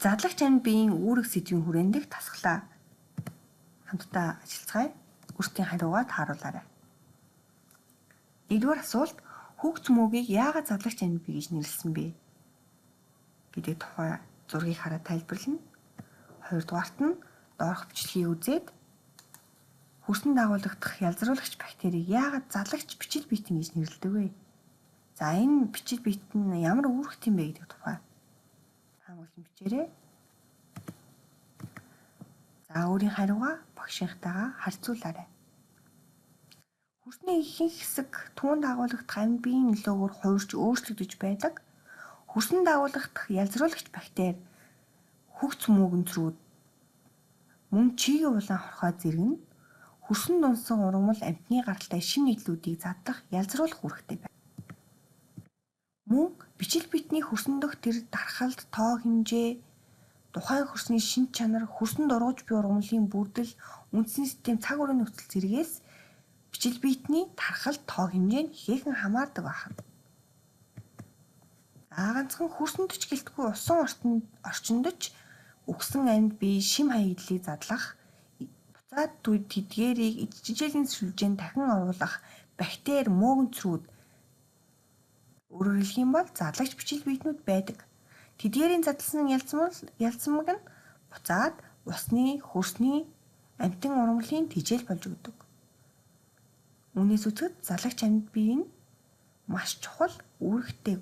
Задлагч амьд биеийн үүрэг сэдвийн хүрээндх тасглаа. Хамтдаа ажиллацгаая. Өөртөө хариугаа тааруулаарай. Нэгдүгээр асуулт: хөгц мөгийг яагаад задлагч амьд бие гэж нэрлэсэн бэ гэдэг тухай зургийг хараад тайлбарлана. Хоёрдугаарт нь доорх бичлэгийг үзээд хөрсөн дагуулгадах ялзруулагч бактерийг яагаад задлагч бичил биетэн гэж нэрлэдэг вэ? За энэ бичил биетэн ямар үүрэгтэй юм бэ гэдэг тухай таамаглан бичээрэй. За өөрийн хариугаа багшийнхтайгаа харьцуулаарай. Хөрсний ихэнх хэсэг түүн дагуулгадах амьд биеийн нөлөөгөөр хувирч өөрчлөгдөж байдаг. Хөрсөн дагуулгадах ялзруулагч бактери хөгц мөөгөнцрүүд мөн чигийн улаан хорхой зэрэг нь хөрсөн дунсан ургамал амьтны гаралтай шим нийтлүүдийг задлах ялзруулах үүрэгтэй байна. Мөн бичил биетний хөрсөн дөх тэр дархалт, тоо хэмжээ, тухайн хөрсний шинж чанар, хөрсөнд ургаж буй ургамлын бүрдэл, үндсэн систем, цаг уурын нөхцөл зэргээс бичил биетний тархалт, тоо хэмжээ нь ихээхэн хамаардаг байна. Ганцхан хөрсөн төч гэлтгүй усан орчиндож өгсөн амьд бие шим хаягдлыг задлах, буцаад тэдгээрийг ижижээлийн сүлжээнд дахин оруулах бактери мөөгөнцрүүд, өөрөөр хэлэх юм бол задлагч бичил биетнүүд байдаг. Тэдгээрийн задлсан ялцмаг нь буцаад усны, хөрсний, амьтан ургамлын тэжээл болж өгдөг. Үүнээс үзэхэд задлагч амьд бие нь маш чухал үүрэгтэй